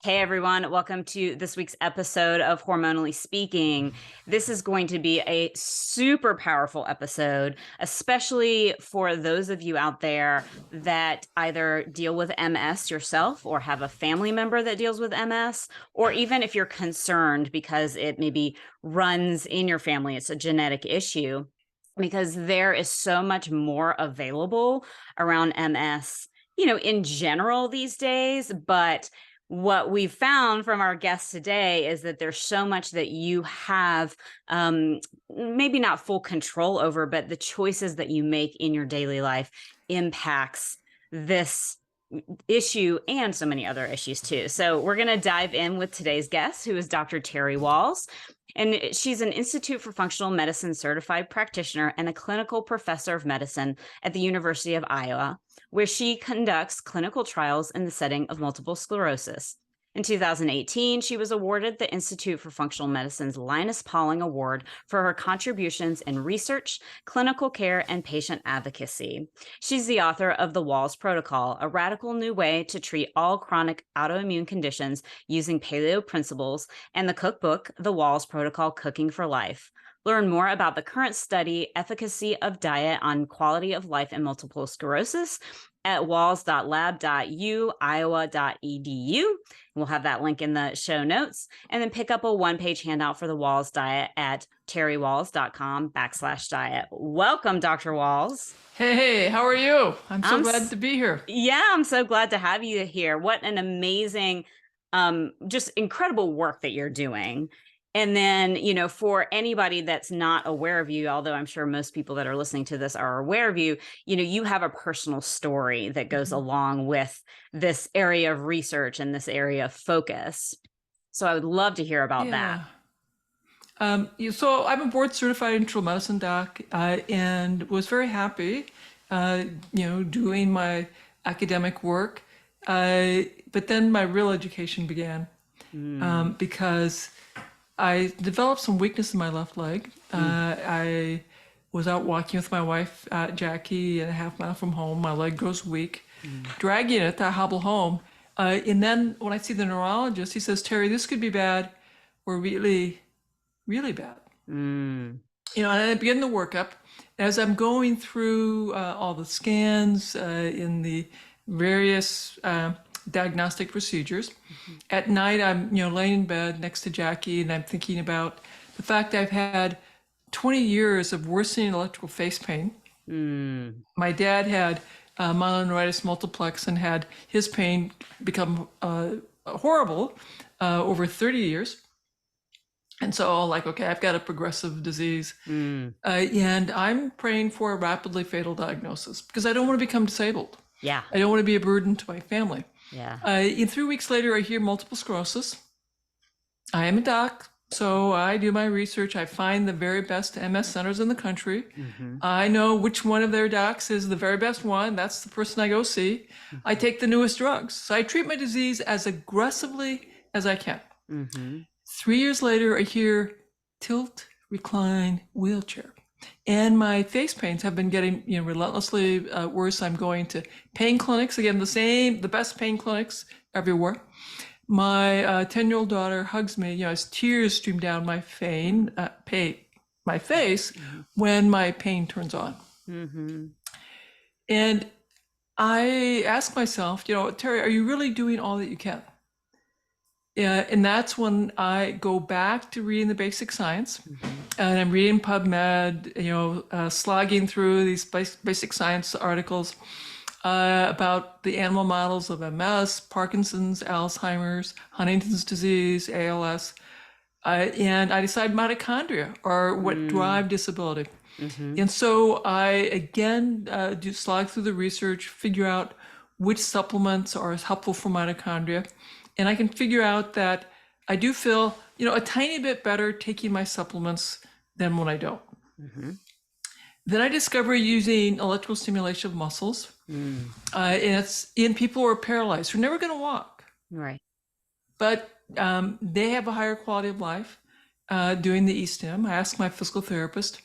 Hey everyone, welcome to this week's episode of Hormonally Speaking. This is going to be a super powerful episode, especially for those of you out there that either deal with MS yourself or have a family member that deals with MS, or even if you're concerned because it maybe runs in your family, it's a genetic issue, because there is so much more available around MS, in general these days, but what we've found from our guests today is that there's so much that you have maybe not full control over, but the choices that you make in your daily life impacts this issue and so many other issues too. So we're going to dive in with today's guest, who is Dr. Terry Wahls. And she's an Institute for Functional Medicine certified practitioner and a clinical professor of medicine at the University of Iowa, where she conducts clinical trials in the setting of multiple sclerosis. In 2018, she was awarded the Institute for Functional Medicine's Linus Pauling Award for her contributions in research, clinical care, and patient advocacy. She's the author of the Wahls Protocol, a radical new way to treat all chronic autoimmune conditions using paleo principles, and the cookbook, The Wahls Protocol: Cooking for Life. Learn more about the current study, efficacy of diet on quality of life in multiple sclerosis at wahls.lab.uiowa.edu. We'll have that link in the show notes. And then pick up a one-page handout for the Wahls diet at terrywahls.com/diet. Welcome, Dr. Wahls. Hey, how are you? I'm so glad to be here. Yeah, I'm so glad to have you here. What an amazing, just incredible work that you're doing. And then, for anybody that's not aware of you, although I'm sure most people that are listening to this are aware of you, you have a personal story that goes along with this area of research and this area of focus. So I would love to hear about that. So I'm a board certified internal medicine doc and was very happy, doing my academic work. But then my real education began because I developed some weakness in my left leg. I was out walking with my wife, Jackie, a half mile from home. My leg grows weak, dragging it to hobble home. And then when I see the neurologist, he says, "Terry, this could be bad or really, really bad." And I begin the workup. As I'm going through all the scans in the various diagnostic procedures. At night, I'm laying in bed next to Jackie, and I'm thinking about the fact I've had 20 years of worsening electrical face pain. My dad had myeloneuritis multiplex and had his pain become horrible over 30 years. And so, okay, I've got a progressive disease, and I'm praying for a rapidly fatal diagnosis because I don't want to become disabled. Yeah, I don't want to be a burden to my family. Yeah. 3 weeks later, I hear multiple sclerosis. I am a doc, so I do my research. I find the very best MS centers in the country. I know which one of their docs is the very best one. That's the person I go see. I take the newest drugs. So I treat my disease as aggressively as I can. 3 years later, I hear tilt-recline wheelchair. And my face pains have been getting relentlessly worse. I'm going to pain clinics, again, the best pain clinics everywhere. My 10-year-old daughter hugs me, as tears stream down my face when my pain turns on. And I ask myself, Terry, are you really doing all that you can? And that's when I go back to reading the basic science, and I'm reading PubMed, slogging through these basic science articles about the animal models of MS, Parkinson's, Alzheimer's, Huntington's disease, ALS, and I decide mitochondria are what drive disability. And so I again do slog through the research, figure out which supplements are helpful for mitochondria. And I can figure out that I do feel, a tiny bit better taking my supplements than when I don't. Then I discover using electrical stimulation of muscles. And it's in people who are paralyzed, who are never going to walk. Right. But they have a higher quality of life doing the e-stim. I ask my physical therapist.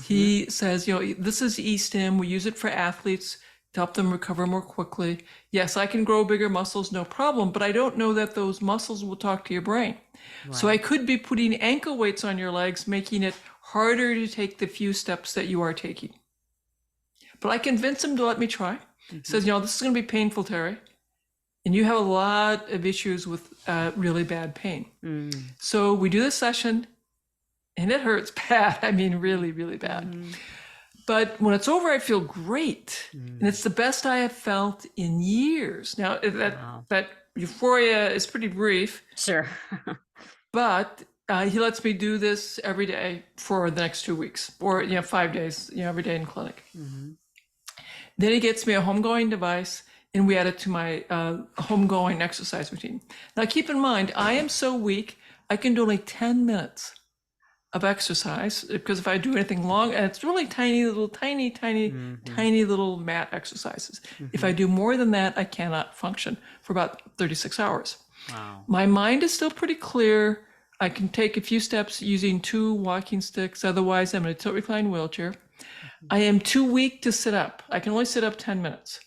He says, this is e-stim. We use it for athletes to help them recover more quickly. Yes, I can grow bigger muscles, no problem, but I don't know that those muscles will talk to your brain. Right. So I could be putting ankle weights on your legs, making it harder to take the few steps that you are taking. But I convinced him to let me try. He says, this is going to be painful, Terry. And you have a lot of issues with really bad pain. So we do this session, and it hurts bad. I mean, really, really bad. But when it's over, I feel great. And it's the best I have felt in years. Now, that euphoria is pretty brief. Sure. But he lets me do this every day for the next 2 weeks, or 5 days, every day in clinic. Then he gets me a homegoing device, and we add it to my homegoing exercise routine. Now, keep in mind, I am so weak, I can do only 10 minutes of exercise, because if I do anything long, and it's really tiny little mat exercises. If I do more than that, I cannot function for about 36 hours. Wow. My mind is still pretty clear. I can take a few steps using 2 walking sticks. Otherwise, I'm in a tilt-recline wheelchair. I am too weak to sit up. I can only sit up 10 minutes.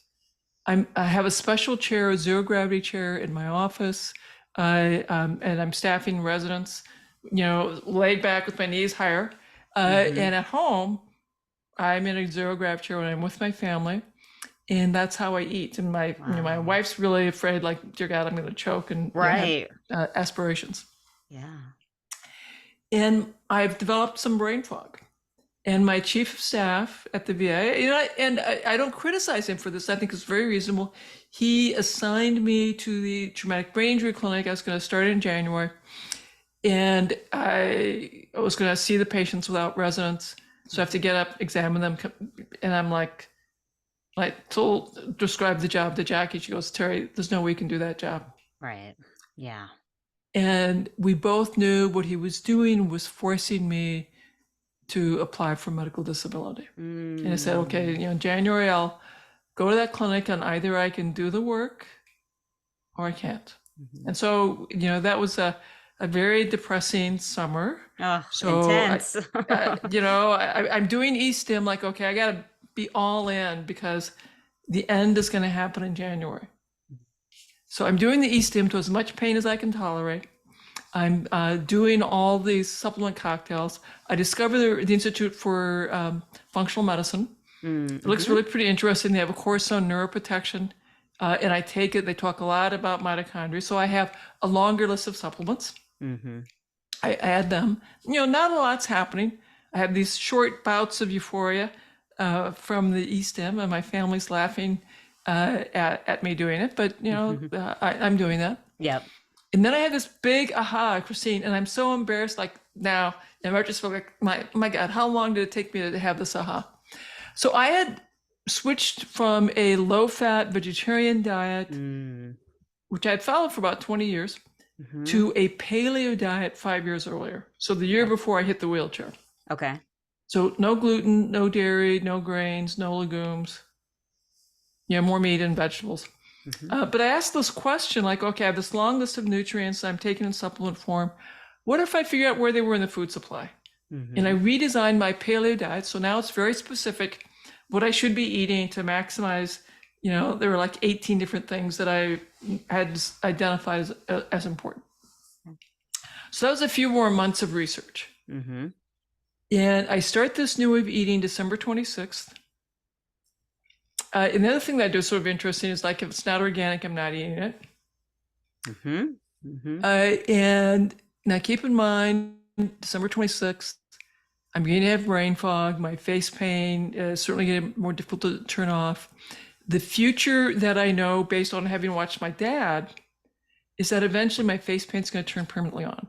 I have a special chair, a zero-gravity chair in my office, and I'm staffing residents, laid back with my knees higher. And at home, I'm in a zero-gravity chair when I'm with my family. And that's how I eat. And my my wife's really afraid, like, dear God, I'm going to choke and Right. have aspirations. Yeah. And I've developed some brain fog. And my chief of staff at the VA, I don't criticize him for this. I think it's very reasonable. He assigned me to the traumatic brain injury clinic. I was going to start in January. And I was going to see the patients without residents. So I have to get up, examine them. And I'm like, describe the job to Jackie. She goes, Terry, there's no way you can do that job. Right. Yeah. And we both knew what he was doing was forcing me to apply for medical disability. And I said, okay, in January, I'll go to that clinic, and either I can do the work or I can't. And so, that was a very depressing summer. Oh, so intense. I'm doing E-stim, like, okay, I got to be all in because the end is going to happen in January. So I'm doing the E-stim to as much pain as I can tolerate. I'm doing all these supplement cocktails. I discovered the Institute for Functional Medicine. It looks really pretty interesting. They have a course on neuroprotection, and I take it. They talk a lot about mitochondria. So I have a longer list of supplements. I add them. Not a lot's happening. I have these short bouts of euphoria from the E-stim, and my family's laughing at me doing it. But, I'm doing that. Yep. And then I had this big aha, Christine, and I'm so embarrassed, like now, in retrospect, like, my God, how long did it take me to have this aha? So I had switched from a low-fat vegetarian diet, which I had followed for about 20 years, to a paleo diet 5 years earlier. So the year before I hit the wheelchair. Okay. So no gluten, no dairy, no grains, no legumes, more meat and vegetables. But I asked this question, like, okay, I have this long list of nutrients I'm taking in supplement form. What if I figure out where they were in the food supply? And I redesigned my paleo diet. So now it's very specific what I should be eating to maximize, there were like 18 different things that I had identified as important. So that was a few more months of research. And I start this new way of eating December 26th. And the other thing that I do is sort of interesting is, like, if it's not organic, I'm not eating it. And now keep in mind, December 26th, I'm going to have brain fog. My face pain is certainly getting more difficult to turn off. The future that I know, based on having watched my dad, is that eventually my face pain is going to turn permanently on.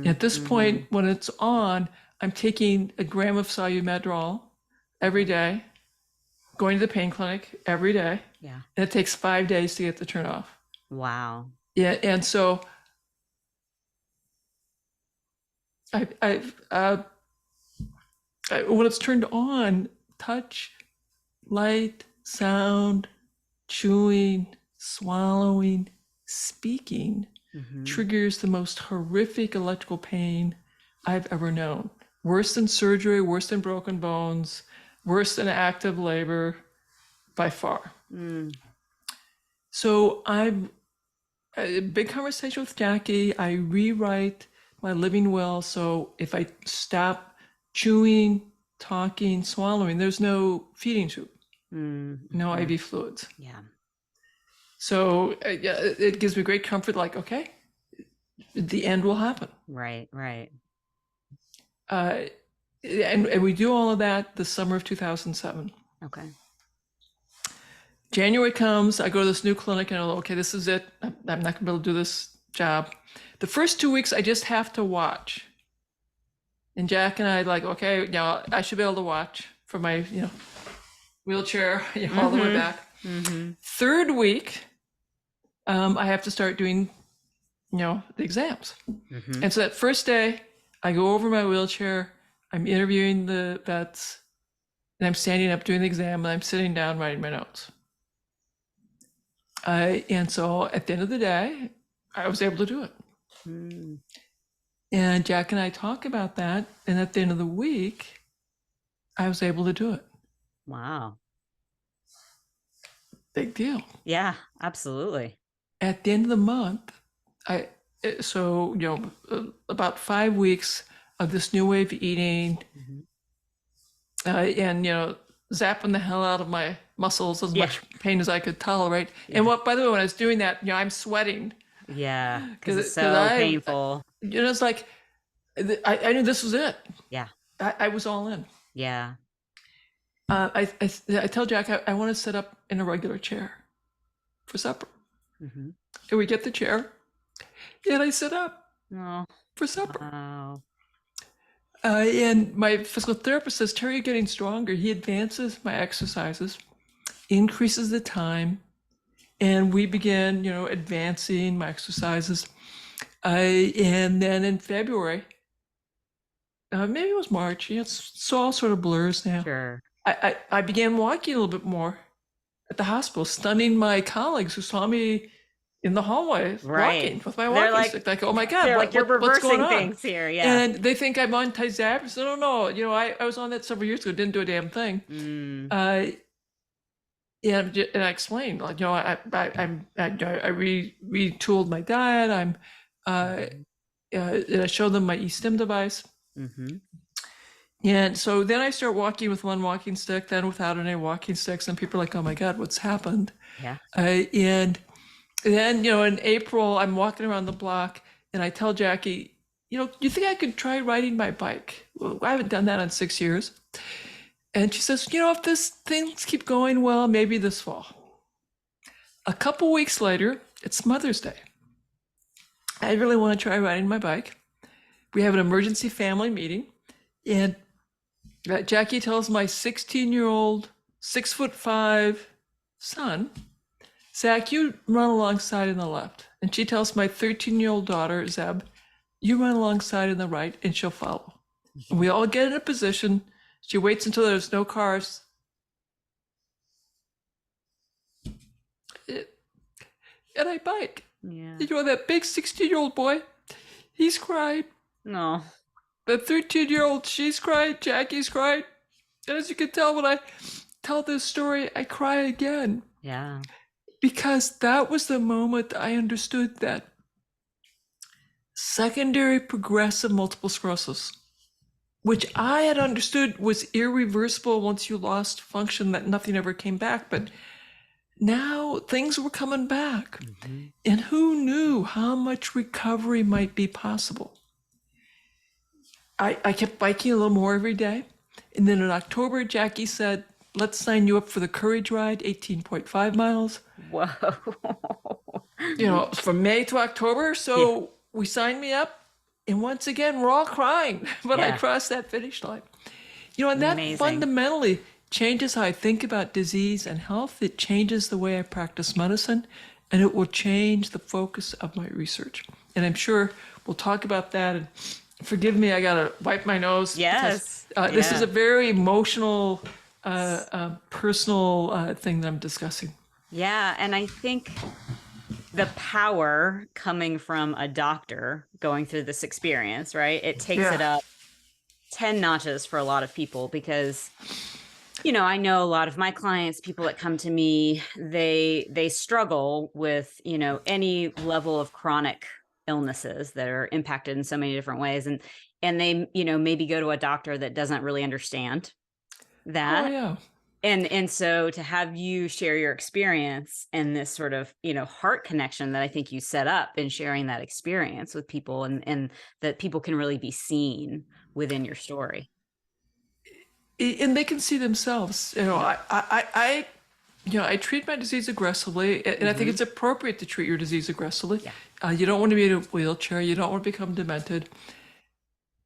At this point, when it's on, I'm taking a gram of Solumedrol every day, going to the pain clinic every day. Yeah. And it takes 5 days to get the turn off. Wow. Yeah. And so when it's turned on, touch, light, sound, chewing, swallowing, speaking triggers the most horrific electrical pain I've ever known. Worse than surgery, worse than broken bones, worse than active labor, by far. Mm. So I'm a big conversation with Jackie. I rewrite my living will. So if I stop chewing, talking, swallowing, there's no feeding tube, no IV fluids. Yeah. So yeah, it gives me great comfort. Like, okay, the end will happen. Right. Right. And we do all of that the summer of 2007. Okay. January comes, I go to this new clinic and I'm like, okay, this is it. I'm not gonna be able to do this job. The first 2 weeks, I just have to watch. And Jack and I like, okay, I should be able to watch for my, wheelchair, all the way back. Third week, I have to start doing, the exams. And so that first day, I go over my wheelchair, I'm interviewing the vets, and I'm standing up doing the exam, and I'm sitting down writing my notes. And so at the end of the day, I was able to do it. And Jack and I talk about that. And at the end of the week, I was able to do it. Wow. Big deal. Yeah, absolutely. At the end of the month, about 5 weeks of this new way of eating, and, zapping the hell out of my muscles as much pain as I could tolerate. And by the way, when I was doing that, I'm sweating. Yeah, because it's so painful. It's like, I knew this was it. Yeah. I was all in. Yeah. I tell Jack, I want to sit up in a regular chair for supper. And we get the chair, and I sit up for supper. Wow. And my physical therapist says, Terry, you're getting stronger. He advances my exercises, increases the time, and we begin, advancing my exercises. And then in February, maybe it was March, it's all sort of blurs now. Sure. I began walking a little bit more at the hospital, stunning my colleagues who saw me in the hallway walking with my walking stick. Like, oh my God, they're like, you're reversing things here. Yeah. And they think I'm on Tizap. So no, I was on that several years ago, didn't do a damn thing. And I explained, like, I retooled my diet. And I showed them my eStim device. And so then I start walking with one walking stick, then without any walking sticks, and people are like, oh my God, what's happened? Yeah. And then, in April, I'm walking around the block and I tell Jackie, you think I could try riding my bike? Well, I haven't done that in 6 years. And she says, if things keep going well, maybe this fall. A couple weeks later, it's Mother's Day. I really want to try riding my bike. We have an emergency family meeting, and Jackie tells my 16-year-old, 6'5" son, Zach, you run alongside in the left. And she tells my 13-year-old daughter, Zeb, you run alongside in the right, and she'll follow. And we all get in a position. She waits until there's no cars. And I bike. Yeah. That big 16-year-old boy, he's cried. No. The 13-year-old, she's cried. Jackie's cried. And as you can tell, when I tell this story, I cry again. Yeah. Because that was the moment I understood that secondary progressive multiple sclerosis, which I had understood was irreversible once you lost function, that nothing ever came back. But now things were coming back. And who knew how much recovery might be possible? I kept biking a little more every day. And then in October, Jackie said, let's sign you up for the Courage Ride, 18.5 miles. Whoa. From May to October. So we signed me up. And once again, we're all crying when I crossed that finish line. And that fundamentally changes how I think about disease and health. It changes the way I practice medicine, and it will change the focus of my research. And I'm sure we'll talk about that. And forgive me, I got to wipe my nose. Yes. Because, this is a very emotional, personal thing that I'm discussing. Yeah. And I think the power coming from a doctor going through this experience, right? It takes it up 10 notches for a lot of people, because I know a lot of my clients, people that come to me, they struggle with, any level of chronic illnesses that are impacted in so many different ways. And they, maybe go to a doctor that doesn't really understand Oh that. yeah. And so to have you share your experience and this sort of, heart connection that I think you set up in sharing that experience with people, and that people can really be seen within your story. And they can see themselves. Yep. I treat my disease aggressively, and I think Hmm. it's appropriate to treat your disease aggressively. Yeah. You don't want to be in a wheelchair. You don't want to become demented.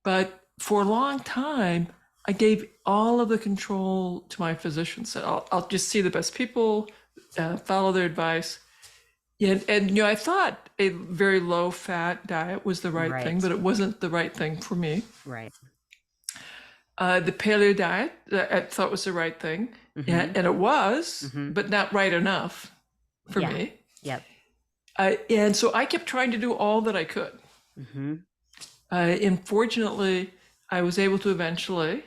But for a long time, I gave all of the control to my physicians. Said, I'll just see the best people, follow their advice. And I thought a very low-fat diet was the right thing, Right. but it wasn't the right thing for me. Right. The paleo diet, I thought was the right thing, Hmm. and it was, Hmm. but not right enough for Yeah. me. Yep. And so I kept trying to do all that I could. Hmm. And fortunately, I was able to eventually,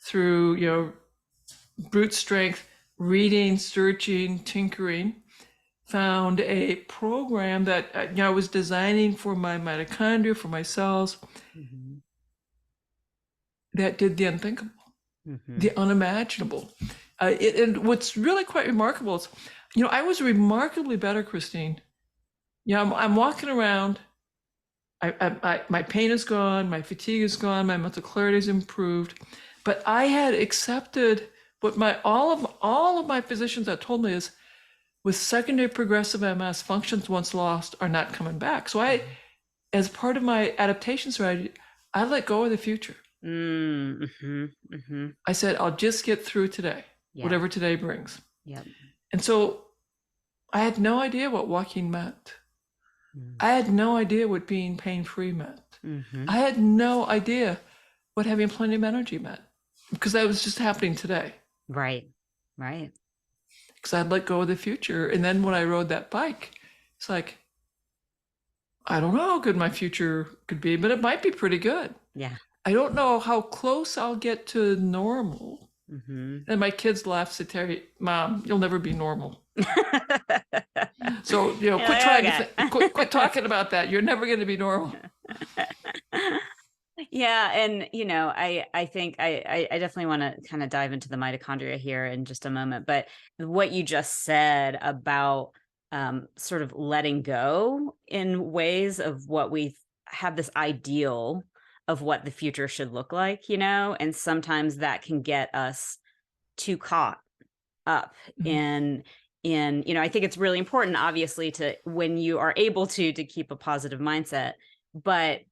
through brute strength, reading, searching, tinkering, found a program that I was designing for my mitochondria, for my cells, Hmm. that did the unthinkable, Hmm. the unimaginable. And what's really quite remarkable is, I was remarkably better, Christine. I'm walking around. My pain is gone, my fatigue is gone, my mental clarity is improved. But I had accepted what all of my physicians had told me is, with secondary progressive MS, functions once lost are not coming back. So as part of my adaptation strategy, I let go of the future. Mm-hmm. Hmm. I said, I'll just get through today, Yeah. whatever today brings. Yep. And so I had no idea what walking meant. Mm-hmm. I had no idea what being pain-free meant. Mm-hmm. I had no idea what having plenty of energy meant, because that was just happening today. Right. Right. Because I'd let go of the future. And then when I rode that bike, it's like, I don't know how good my future could be, but it might be pretty good. Yeah. I don't know how close I'll get to normal. Mm-hmm. And my kids laugh, say, Terry, Mom, you'll never be normal. So, quit trying to quit talking about that. You're never going to be normal. Yeah. And, I think I definitely want to kind of dive into the mitochondria here in just a moment. But what you just said about sort of letting go in ways of what we have this ideal of what the future should look like, and sometimes that can get us too caught up Mhm. in I think it's really important, obviously, to, when you are able to keep a positive mindset, but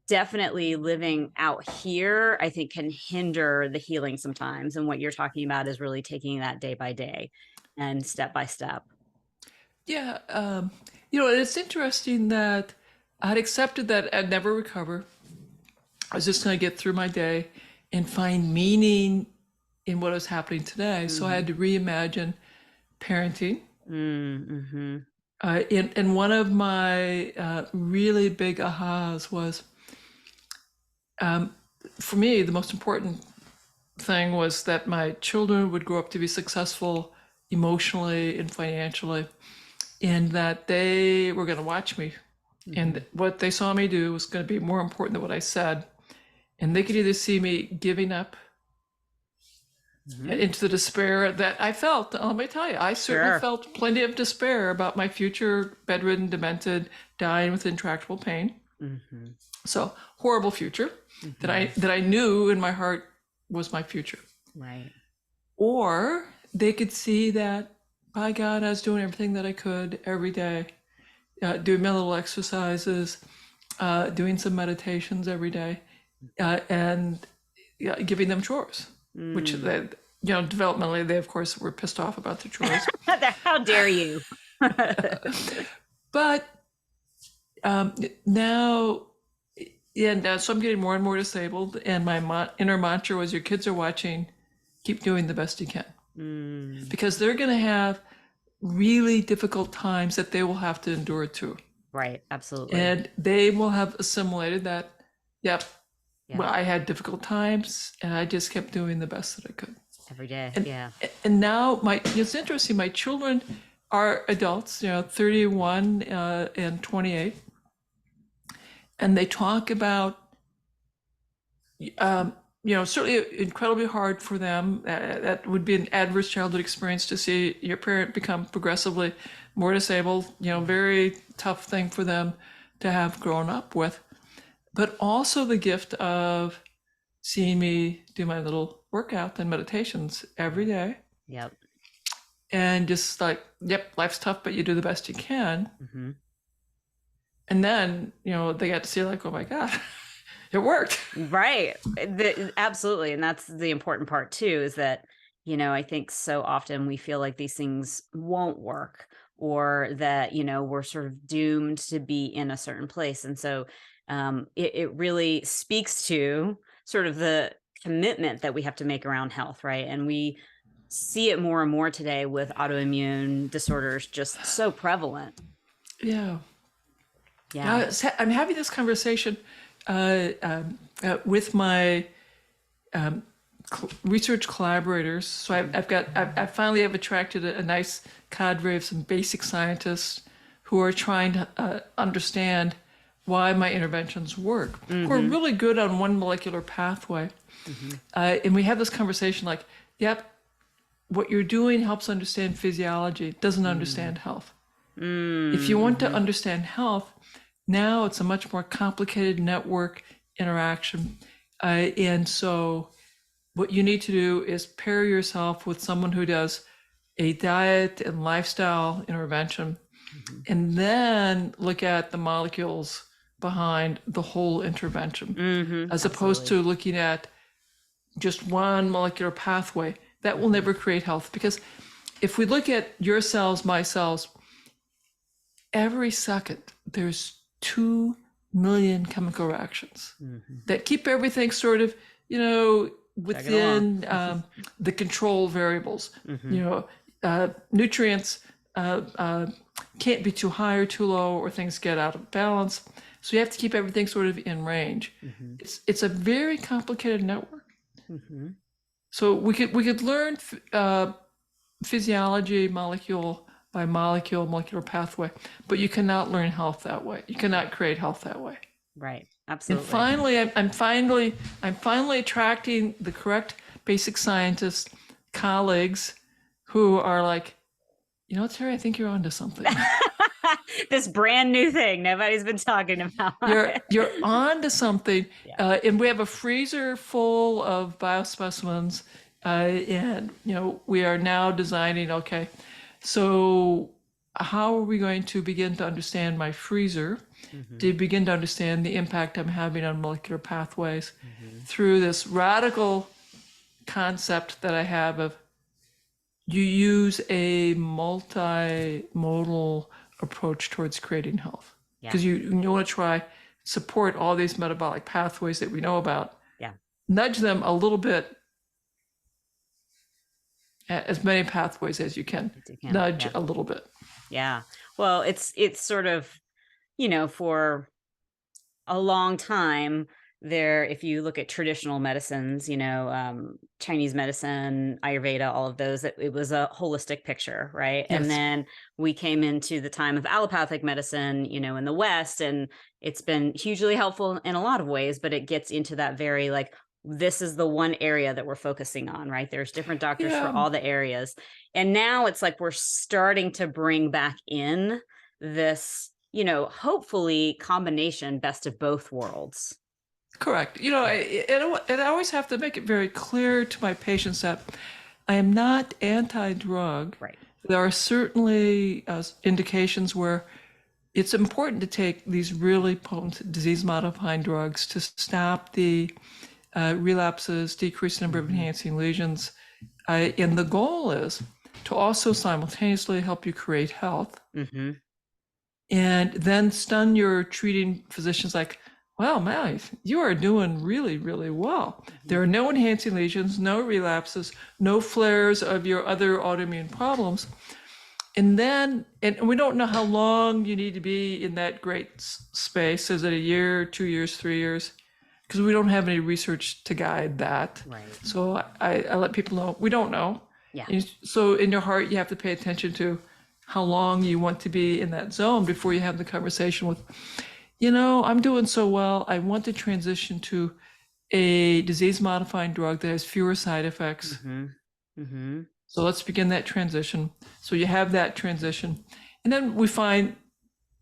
definitely living out here, I think, can hinder the healing sometimes. And what you're talking about is really taking that day by day and step by step. Yeah. It's interesting that I'd accepted that I'd never recover. I was just going to get through my day and find meaning in what was happening today. So I had to reimagine parenting. Mm-hmm. And one of my really big ahas was, for me, the most important thing was that my children would grow up to be successful emotionally and financially, and that they were going to watch me. Mm-hmm. And what they saw me do was going to be more important than what I said. And they could either see me giving up Mm-hmm. into the despair that I felt. Let me tell you, I certainly Sure. felt plenty of despair about my future, bedridden, demented, dying with intractable pain. Mm-hmm. So horrible future that I knew in my heart was my future. Right. Or they could see that, by God, I was doing everything that I could every day, doing my little exercises, doing some meditations every day, and giving them chores, which they, developmentally, they of course were pissed off about the chores. How dare you? But now, and so I'm getting more and more disabled, and my inner mantra was, your kids are watching, keep doing the best you can. Because they're going to have really difficult times that they will have to endure too. Right. Absolutely. And they will have assimilated that, yep, Yeah. well, I had difficult times and I just kept doing the best that I could. every day. And, Yeah. and now it's interesting, my children are adults, 31 and 28, and they talk about, certainly incredibly hard for them. That would be an adverse childhood experience to see your parent become progressively more disabled, very tough thing for them to have grown up with. But also the gift of seeing me do my little workout and meditations every day. Yep. And just like, yep, life's tough, but you do the best you can. Mm-hmm. And then, they got to see like, oh my God, it worked. Right. Absolutely. And that's the important part too, is that, I think so often we feel like these things won't work, or that, we're sort of doomed to be in a certain place. And so it really speaks to sort of the commitment that we have to make around health, right? And we see it more and more today with autoimmune disorders just so prevalent. Yeah. Yeah. I'm having this conversation with my research collaborators. So I finally have attracted a nice cadre of some basic scientists who are trying to understand why my interventions work, who are really good on one molecular pathway. And we have this conversation like, yep, what you're doing helps understand physiology, doesn't understand health. If you want to understand health, now it's a much more complicated network interaction. And so what you need to do is pair yourself with someone who does a diet and lifestyle intervention, and then look at the molecules behind the whole intervention, as opposed to looking at just one molecular pathway. That will never create health, because if we look at your cells, my cells, every second there's 2 million chemical reactions that keep everything sort of, within the control variables. Nutrients can't be too high or too low, or things get out of balance. So you have to keep everything sort of in range. It's a very complicated network. So we could learn physiology molecule by molecule, molecular pathway, but you cannot learn health that way. You cannot create health that way. Right. Absolutely. And finally, I'm finally attracting the correct basic scientist colleagues who are like, Terry, I think you're onto something. This brand new thing nobody's been talking about. You're onto something. Yeah. And we have a freezer full of biospecimens, and we are now designing. Okay, so how are we going to begin to understand my freezer? To begin to understand the impact I'm having on molecular pathways through this radical concept that I have of you use a multimodal approach towards creating health, because you want to try support all these metabolic pathways that we know about, nudge them a little bit, as many pathways as you can, nudge a little bit. Well, it's sort of, for a long time there, if you look at traditional medicines, Chinese medicine, Ayurveda, all of those, it was a holistic picture, right? Yes. And then we came into the time of allopathic medicine, in the West, and it's been hugely helpful in a lot of ways, but it gets into that very like, this is the one area that we're focusing on, right? There's different doctors for all the areas. And now it's like, we're starting to bring back in this, hopefully combination best of both worlds. Correct. I always have to make it very clear to my patients that I am not anti-drug. Right. There are certainly indications where it's important to take these really potent disease-modifying drugs to stop the relapses, decrease the number of enhancing lesions. And the goal is to also simultaneously help you create health. And then stun your treating physicians like, wow, man, you are doing really, really well. There are no enhancing lesions, no relapses, no flares of your other autoimmune problems. And then, and we don't know how long you need to be in that great space. Is it a year, 2 years, 3 years? because we don't have any research to guide that. Right. So I let people know we don't know. Yeah. So in your heart, you have to pay attention to how long you want to be in that zone before you have the conversation with, I'm doing so well. I want to transition to a disease-modifying drug that has fewer side effects. So let's begin that transition. So you have that transition. And then we find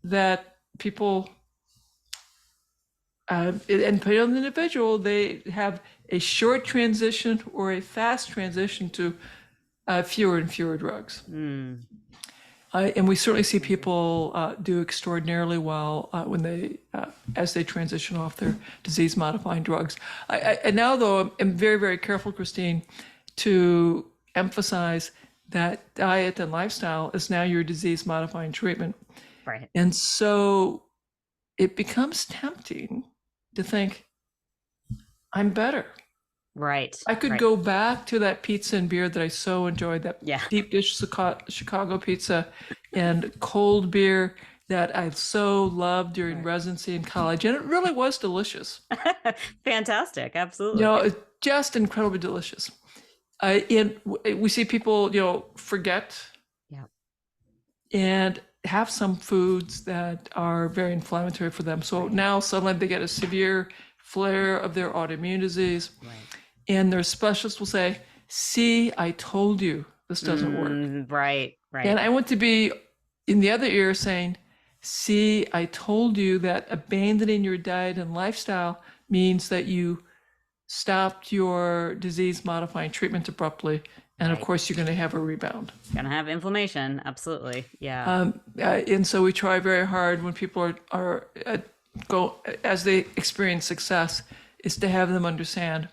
that people, and depending on the individual, they have a short transition or a fast transition to fewer and fewer drugs. And we certainly see people do extraordinarily well when they, as they transition off their disease-modifying drugs. And now, though, I'm very, very careful, Christine, to emphasize that diet and lifestyle is now your disease-modifying treatment. Right. And so it becomes tempting to think, I'm better. Right. I could go back to that pizza and beer that I so enjoyed, that deep dish Chicago pizza and cold beer that I so loved during residency in college. And it really was delicious. Fantastic. Absolutely. It's just incredibly delicious. And we see people, forget and have some foods that are very inflammatory for them. So now suddenly they get a severe flare of their autoimmune disease. Right. And their specialist will say, see, I told you this doesn't work. Right. And I want to be in the other ear saying, see, I told you that abandoning your diet and lifestyle means that you stopped your disease-modifying treatment abruptly. And of course, you're going to have a rebound. Going to have inflammation. Absolutely. Yeah. And so we try very hard when people are as they experience success, is to have them understand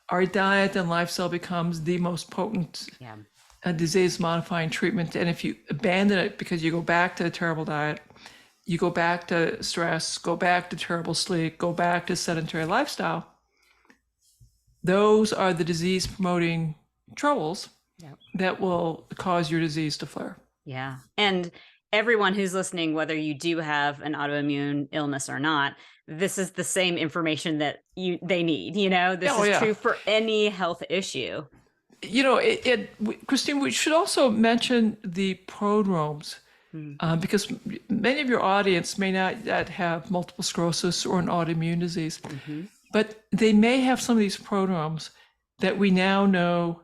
our diet and lifestyle becomes the most potent disease-modifying treatment. And if you abandon it because you go back to a terrible diet, you go back to stress, go back to terrible sleep, go back to sedentary lifestyle, those are the disease-promoting troubles that will cause your disease to flare. Yeah. And everyone who's listening, whether you do have an autoimmune illness or not, this is the same information that they need. This is true for any health issue. Christine, we should also mention the prodromes because many of your audience may not yet have multiple sclerosis or an autoimmune disease, but they may have some of these prodromes that we now know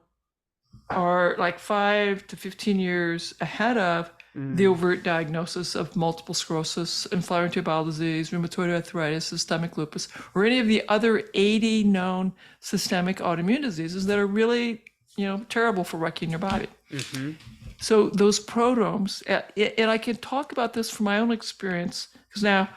are like 5 to 15 years ahead of the overt diagnosis of multiple sclerosis, inflammatory bowel disease, rheumatoid arthritis, systemic lupus, or any of the other 80 known systemic autoimmune diseases that are really, terrible for wrecking your body. So those prodromes, and I can talk about this from my own experience, because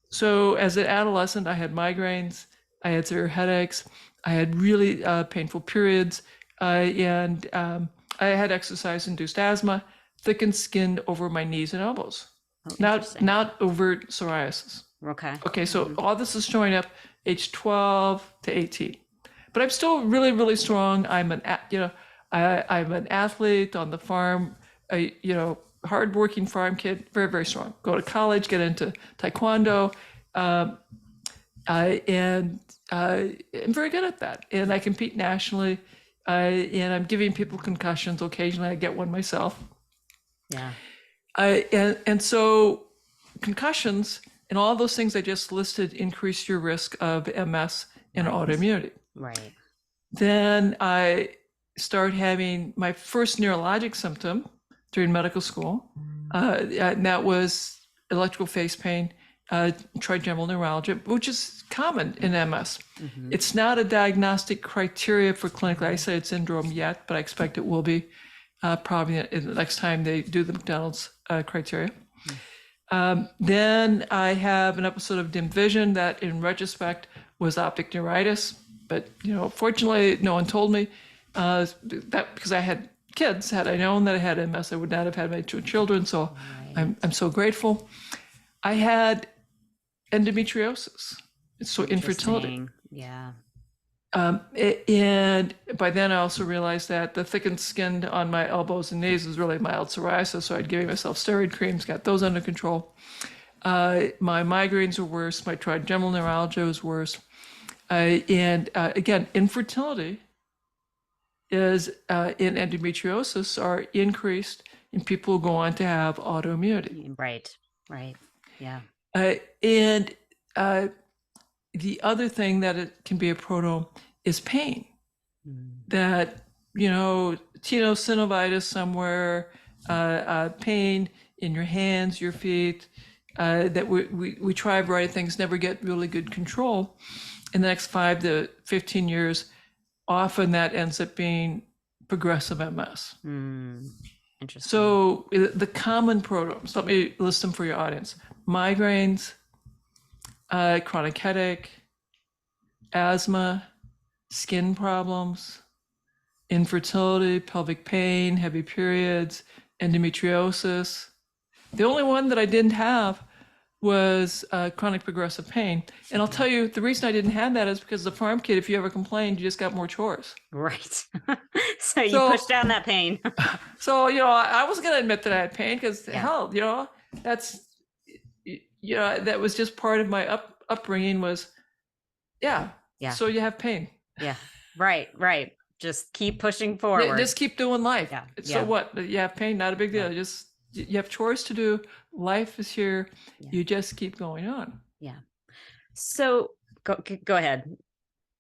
so as an adolescent, I had migraines, I had severe headaches, I had really painful periods, and I had exercise-induced asthma, thickened skin over my knees and elbows, not overt psoriasis. Okay, so all this is showing up age 12 to 18, but I'm still really, really strong. I'm an athlete on the farm, hardworking farm kid, very, very strong. Go to college, get into taekwondo, and I'm very good at that. And I compete nationally, and I'm giving people concussions. Occasionally, I get one myself. Yeah. And so concussions and all those things I just listed increase your risk of MS and autoimmunity. Right. Then I start having my first neurologic symptom during medical school. And that was electrical face pain, trigeminal neuralgia, which is common in MS. It's not a diagnostic criteria for clinically isolated syndrome yet, but I expect it will be. Probably in the next time they do the McDonald's criteria. Then I have an episode of dim vision that in retrospect was optic neuritis, but fortunately no one told me that because I had kids. Had I known that I had MS, I would not have had my 2 children, so I'm so grateful. I had endometriosis, so infertility. Yeah. And by then I also realized that the thickened skin on my elbows and knees was really mild psoriasis. So I'd given myself steroid creams, got those under control. My migraines are worse. My trigeminal neuralgia is worse. And again, infertility is in endometriosis are increased in people who go on to have autoimmunity. Right. Yeah. And the other thing that it can be a proto is pain. That, tenosynovitis somewhere, pain in your hands, your feet, that we try a variety of things, never get really good control. In the next 5 to 15 years, often that ends up being progressive MS. Interesting. So the common prototypes, let me list them for your audience: migraines, chronic headache, asthma, skin problems, infertility, pelvic pain, heavy periods, endometriosis. The only one that I didn't have was chronic progressive pain. And I'll tell you, the reason I didn't have that is because as a farm kid, if you ever complained, you just got more chores. Right. So you pushed down that pain. So, I wasn't going to admit that I had pain because hell, that's, that was just part of my upbringing was, so you have pain. Yeah. Right. Just keep pushing forward. Just keep doing life. Yeah. So what? You have pain, not a big deal. Just, you have chores to do. Life is here. You just keep going on. Yeah. So go ahead.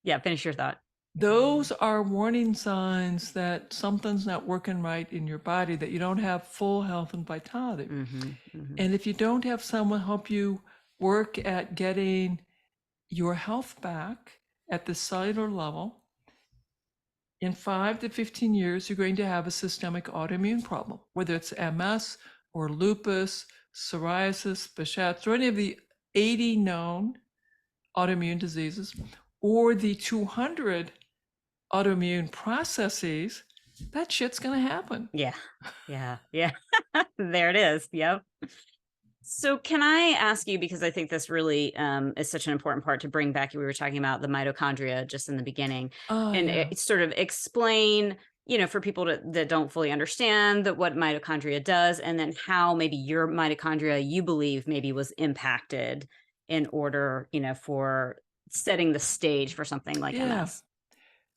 Yeah. Finish your thought. Those are warning signs that something's not working right in your body, that you don't have full health and vitality. And if you don't have someone help you work at getting your health back at the cellular level, in 5 to 15 years, you're going to have a systemic autoimmune problem, whether it's MS or lupus, psoriasis, Behçet's, or any of the 80 known autoimmune diseases, or the 200 autoimmune processes. That shit's going to happen. Yeah. There it is. Yep. So can I ask you, because I think this really is such an important part to bring back, we were talking about the mitochondria just in the beginning, sort of explain, for people that don't fully understand what mitochondria does, and then how maybe your mitochondria, you believe, maybe was impacted in order, for setting the stage for something like MS.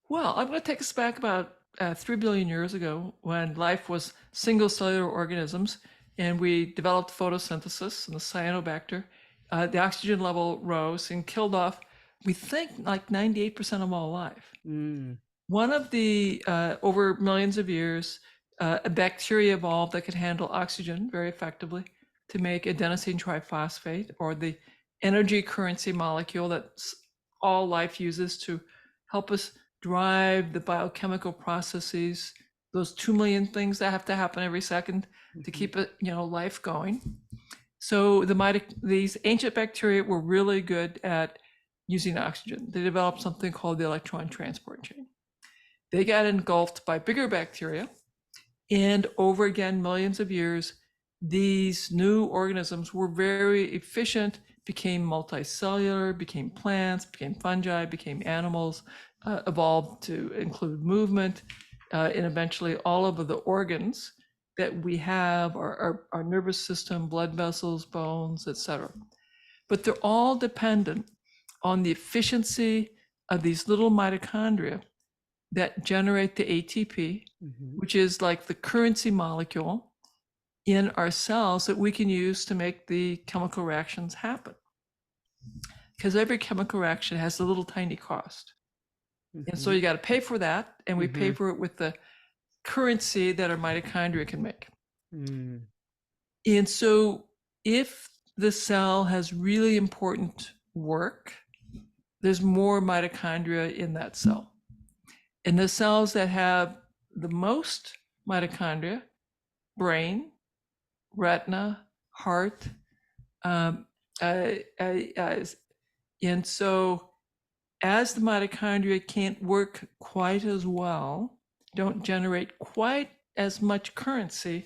Well, I'm going to take us back about 3 billion years ago, when life was single cellular organisms, and we developed photosynthesis and the cyanobacter. The oxygen level rose and killed off, we think, like 98% of all life. One of the, over millions of years, a bacteria evolved that could handle oxygen very effectively to make adenosine triphosphate, or the energy currency molecule that all life uses to help us drive the biochemical processes, those 2 million things that have to happen every second to keep it, life going. So these ancient bacteria were really good at using oxygen. They developed something called the electron transport chain. They got engulfed by bigger bacteria, and over again, millions of years, these new organisms were very efficient, became multicellular, became plants, became fungi, became animals, evolved to include movement, and eventually all of the organs that we have, our nervous system, blood vessels, bones, etc. But they're all dependent on the efficiency of these little mitochondria that generate the ATP, which is like the currency molecule in our cells that we can use to make the chemical reactions happen. Because every chemical reaction has a little tiny cost. And so you got to pay for that, and we pay for it with the currency that our mitochondria can make. And so if the cell has really important work, there's more mitochondria in that cell. And the cells that have the most mitochondria, brain, retina, heart, and so as the mitochondria can't work quite as well, don't generate quite as much currency,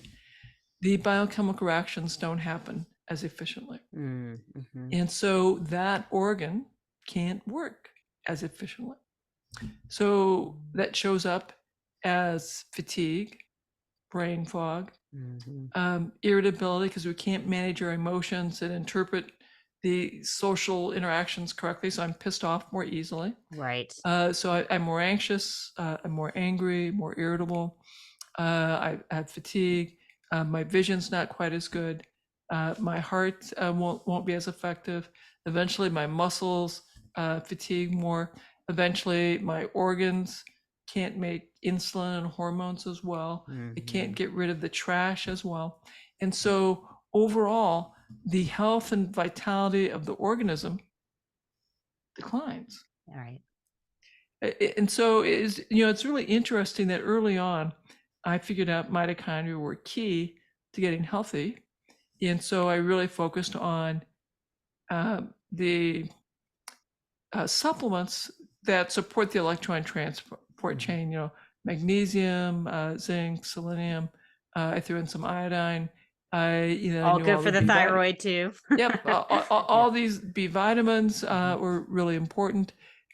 the biochemical reactions don't happen as efficiently. And so that organ can't work as efficiently. So that shows up as fatigue, brain fog, irritability because we can't manage our emotions and interpret the social interactions correctly. So I'm pissed off more easily. Right. So I'm more anxious, I'm more angry, more irritable. I have fatigue. My vision's not quite as good. My heart won't be as effective. Eventually, my muscles fatigue more. Eventually, my organs can't make insulin and hormones as well. They can't get rid of the trash as well. And so, overall, the health and vitality of the organism declines. All right. And so it's really interesting that early on, I figured out mitochondria were key to getting healthy. And so I really focused on the supplements that support the electron transport chain, magnesium, zinc, selenium. I threw in some iodine. I All knew good all for the the B vitamins. thyroid too. Yep, all these B vitamins were really important.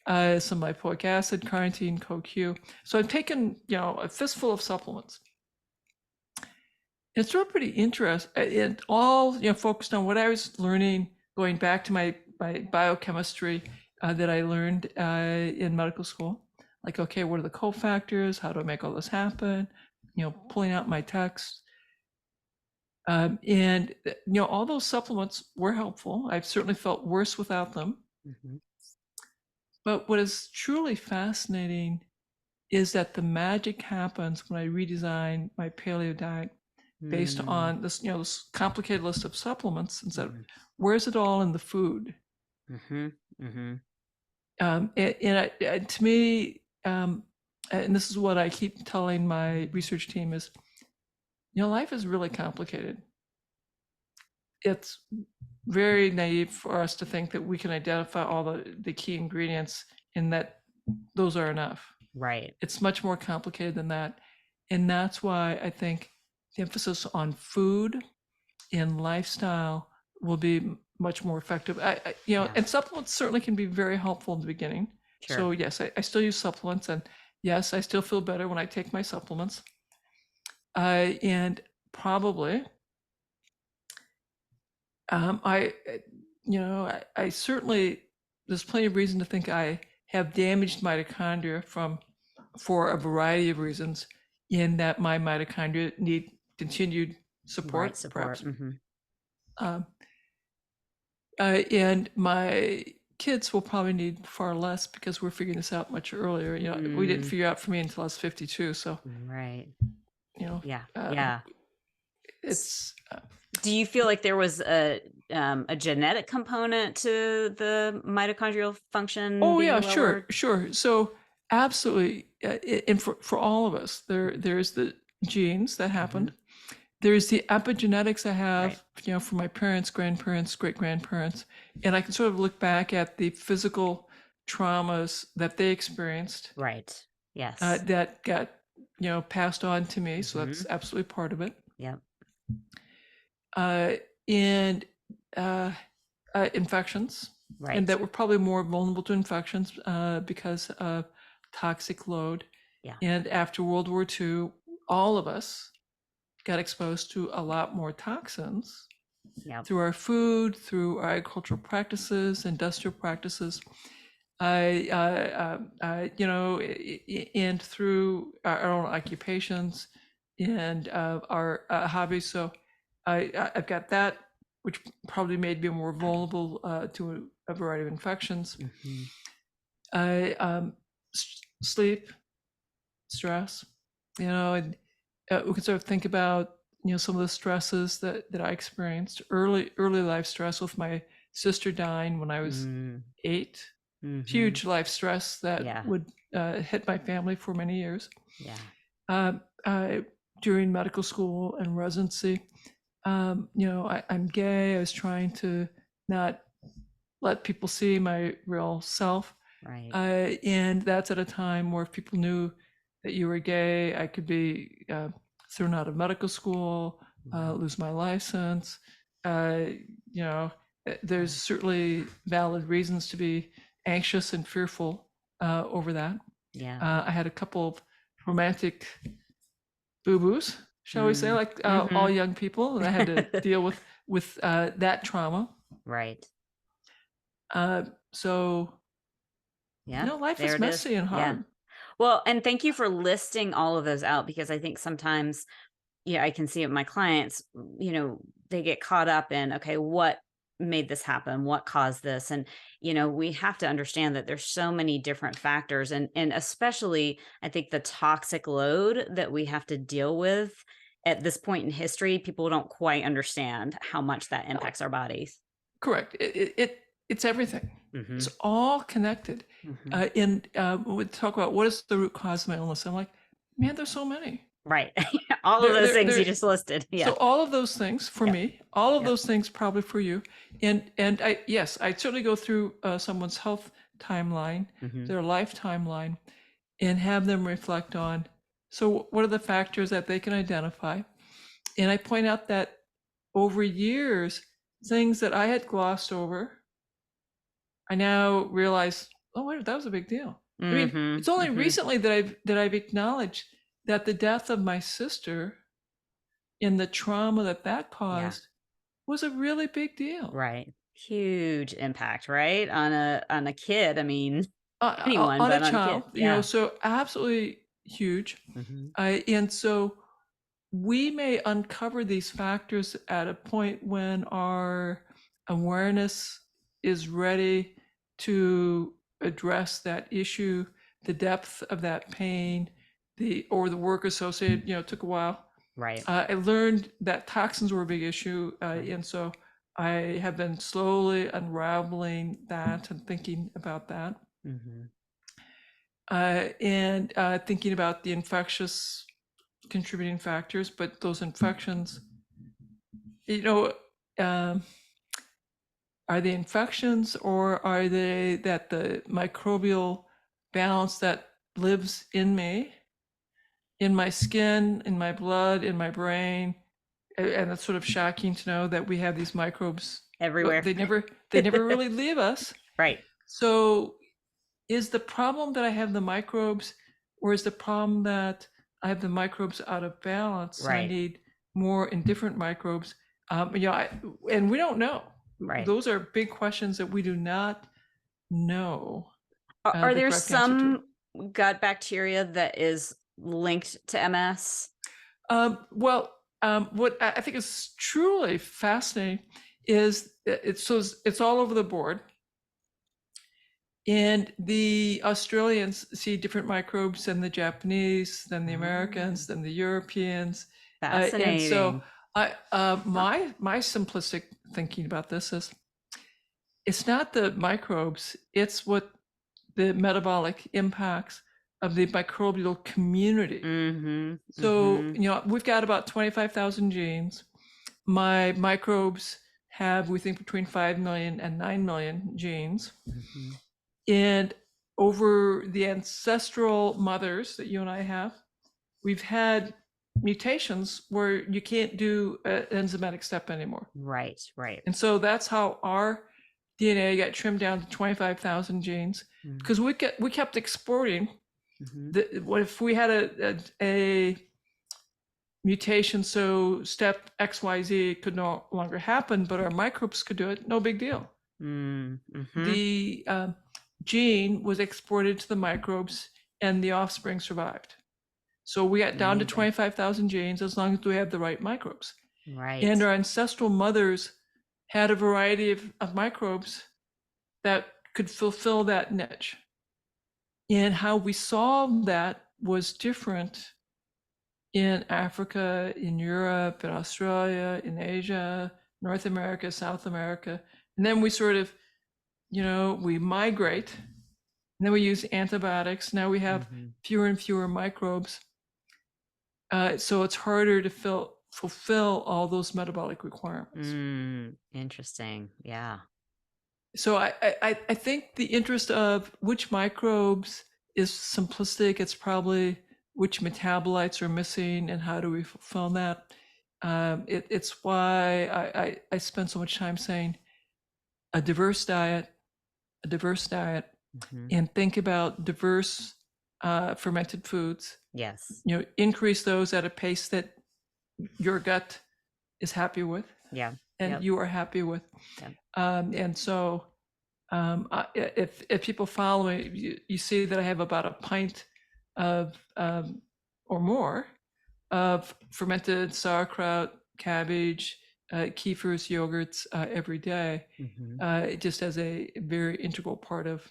Some lipoic acid, carnitine, CoQ. So I've taken, a fistful of supplements. It's really pretty interesting. It all, focused on what I was learning, going back to my biochemistry that I learned in medical school. Like, okay, what are the cofactors? How do I make all this happen? Pulling out my text. And all those supplements were helpful. I've certainly felt worse without them. But what is truly fascinating is that the magic happens when I redesign my paleo diet based on this, this complicated list of supplements and said, where's it all in the food? To me, and this is what I keep telling my research team is, life is really complicated. It's very naive for us to think that we can identify all the key ingredients and that those are enough. Right. It's much more complicated than that. And that's why I think the emphasis on food and lifestyle will be much more effective. And supplements certainly can be very helpful in the beginning. Sure. So yes, I still use supplements, and yes, I still feel better when I take my supplements. And probably, I certainly, there's plenty of reason to think I have damaged mitochondria for a variety of reasons, in that my mitochondria need continued support, Right, support. perhaps. And my kids will probably need far less because we're figuring this out much earlier. We didn't figure out for me until I was 52. So, right. Yeah. It's. Do you feel like there was a genetic component to the mitochondrial function? Oh being yeah, lowered? sure. So absolutely, and for all of us, there's the genes that happened. There's the epigenetics I have, from my parents, grandparents, great-grandparents, and I can sort of look back at the physical traumas that they experienced. Right. Yes. That got, passed on to me. So that's absolutely part of it. Yep. And infections, Right. and that we're probably more vulnerable to infections because of toxic load. Yeah. And after World War II, all of us got exposed to a lot more toxins through our food, through our agricultural practices, industrial practices, and through our own occupations and our hobbies. So I've got that, which probably made me more vulnerable to a variety of infections. Sleep, stress, and we can sort of think about some of the stresses that I experienced early life stress with my sister dying when I was 8. Huge life stress that would hit my family for many years. During medical school and residency, I'm gay. I was trying to not let people see my real self. Right. And that's at a time where if people knew that you were gay, I could be thrown out of medical school, lose my license. There's certainly valid reasons to be anxious and fearful over that. Yeah. I had a couple of romantic boo-boos shall we say, like all young people, and I had to deal with that trauma. Right. So, Yeah, life there is it is. messy and Yeah. hard. Well, and thank you for listing all of those out, because I think sometimes, yeah, I can see it with my clients, they get caught up in, okay, what made this happen? What caused this? And, we have to understand that there's so many different factors, and especially I think the toxic load that we have to deal with at this point in history, people don't quite understand how much that impacts our bodies. Correct. It's everything. It's Hmm. all connected. Hmm. And we talk about what is the root cause of my illness. I'm like, man, there's so many. Right. All of There, those there, things you there. just listed. So Yeah. all of those things for Yep. me, all of Yep. those things probably for you, and I certainly go through someone's health timeline, Hmm. their life timeline, and have them reflect on. So what are the factors that they can identify? And I point out that over years, things that I had glossed over, I now realize, oh wait, that was a big deal. I mean, Hmm. it's only Hmm. recently that I've acknowledged that the death of my sister and the trauma that Yeah. caused was a really big deal. Right. Huge impact, right? On a kid. I mean, anyone, On a but on child, kids. Yeah. so absolutely huge. Hmm. And so we may uncover these factors at a point when our awareness is ready to address that issue, the depth of that pain, or the work associated. Took a while. Right. I learned that toxins were a big issue, Right. and so I have been slowly unraveling that and thinking about that, Hmm. and thinking about the infectious contributing factors. But those infections, you know, um, are they infections, or are they that the microbial balance that lives in me, in my skin, in my blood, in my brain? And it's sort of shocking to know that we have these microbes. Everywhere. They never really leave us. Right. So is the problem that I have the microbes, or is the problem that I have the microbes out of balance and I Right. need more and different microbes? And we don't know. Right. Those are big questions that we do not know Are the there correct answer to. some gut bacteria that is linked to MS? What I think is truly fascinating is it's all over the board. And the Australians see different microbes than the Japanese, than the Americans, than the Europeans. And so my simplistic thinking about this is it's not the microbes, it's what the metabolic impacts of the microbial community. Mm-hmm. So, Mm-hmm. we've got about 25,000 genes. My microbes have, we think, between 5 million and 9 million genes. Mm-hmm. And over the ancestral mothers that you and I have, we've had mutations where you can't do an enzymatic step anymore. Right. Right. And so that's how our DNA got trimmed down to 25,000 genes, because we kept exporting. Mm-hmm. What if we had a mutation, so step XYZ could no longer happen, but our microbes could do it? No big deal. Mm-hmm. The gene was exported to the microbes and the offspring survived. So we got down to 25,000 genes as long as we have the right microbes. Right. And our ancestral mothers had a variety of microbes that could fulfill that niche. And how we solved that was different in Africa, in Europe, in Australia, in Asia, North America, South America. And then we sort of, we migrate, and then we use antibiotics. Now we have fewer and fewer microbes. So it's harder to fulfill all those metabolic requirements. Interesting. Yeah. So I think the interest of which microbes is simplistic. It's probably which metabolites are missing and how do we fulfill that. It's why I spend so much time saying a diverse diet, and think about diverse fermented foods. Yes. Increase those at a pace that your gut is happy with Yeah. and Yep. you are happy with. Yep. And so if people follow me, you see that I have about a pint of or more of fermented sauerkraut, cabbage, kefirs, yogurts every day, just as a very integral part of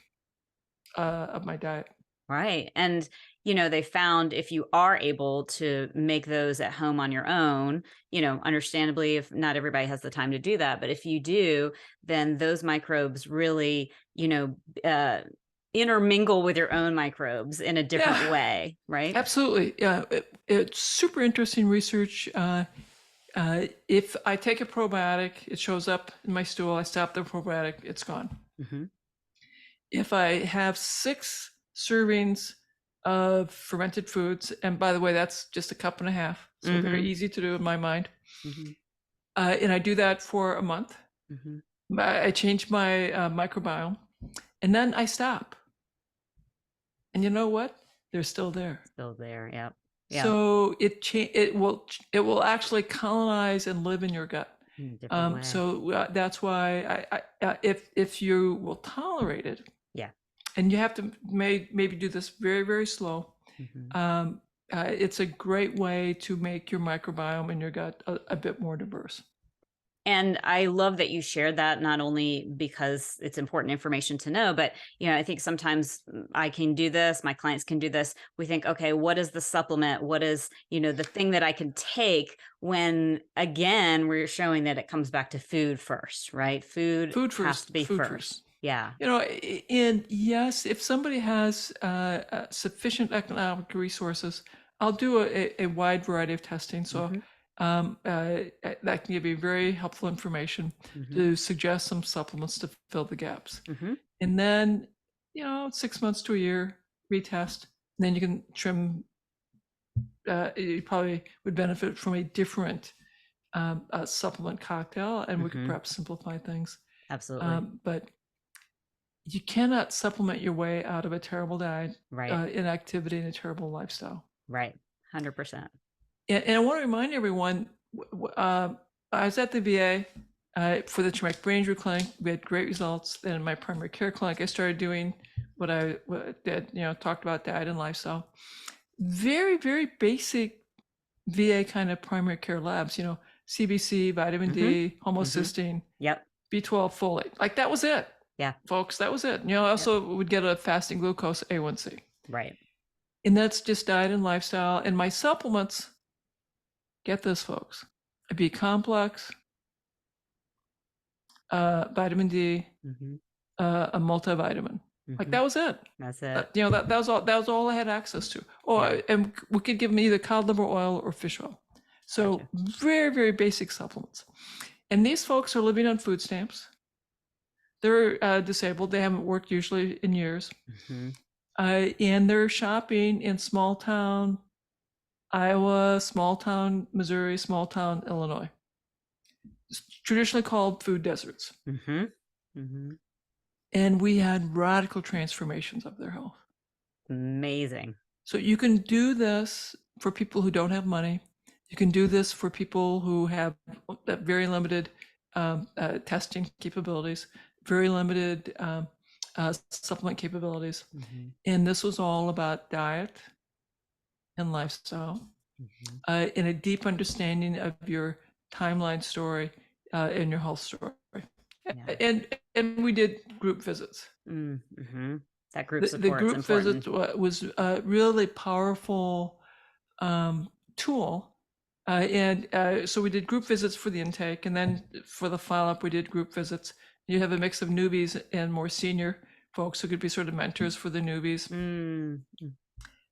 my diet. Right. And, they found if you are able to make those at home on your own, understandably, if not everybody has the time to do that, but if you do, then those microbes really, intermingle with your own microbes in a different Yeah, way. Right. absolutely. Yeah, it's super interesting research. If I take a probiotic, it shows up in my stool. I stop the probiotic, it's gone. Hmm. If I have 6 servings of fermented foods, and by the way, that's just a cup and a half, so very easy to do in my mind. Hmm. And I do that for a month. Hmm. I change my microbiome, and then I stop. And you know what? They're still there. Still there. Yep. Yeah. So it will actually colonize and live in your gut. In a different way. So that's why if you will tolerate it, Yeah. and you have to maybe do this very, very slow. It's a great way to make your microbiome in your gut a bit more diverse. And I love that you shared that, not only because it's important information to know, but I think sometimes I can do this, my clients can do this. We think, okay, what is the supplement? What is, the thing that I can take, when again, we're showing that it comes back to food first, right? Food Food has first, to be food first. first. Yeah. And yes, if somebody has sufficient economic resources, I'll do a wide variety of testing. So that can give you very helpful information to suggest some supplements to fill the gaps. And then, 6 months to a year, retest. And then you can trim. You probably would benefit from a different supplement cocktail, and we could perhaps simplify things. Absolutely. But you cannot supplement your way out of a terrible diet, Right. inactivity, and a terrible lifestyle. Right. 100%. And I want to remind everyone, I was at the VA for the traumatic brain injury clinic. We had great results. Then in my primary care clinic, I started doing what I did, talked about diet and lifestyle. Very, very basic VA kind of primary care labs, CBC, vitamin D, homocysteine, Yep. B12, folate. Like that was it. Yeah. Folks, that was it. I also would get a fasting glucose A1C. Right. And that's just diet and lifestyle. And my supplements, get this, folks, a B complex, vitamin D, a multivitamin. Like that was it. That's it. That was all. That was all I had access to. And we could give them either cod liver oil or fish oil. So very, very basic supplements. And these folks are living on food stamps. They're disabled. They haven't worked usually in years. And they're shopping in small town Iowa, small town Missouri, small town Illinois. It's traditionally called food deserts. And we had radical transformations of their health. Amazing. So you can do this for people who don't have money. You can do this for people who have very limited testing capabilities, very limited supplement capabilities. And this was all about diet and lifestyle, and a deep understanding of your timeline story and your health story. And we did group visits. That group support. The group visit was a really powerful tool. So we did group visits for the intake, and then for the follow-up, we did group visits. You have a mix of newbies and more senior folks who could be sort of mentors for the newbies.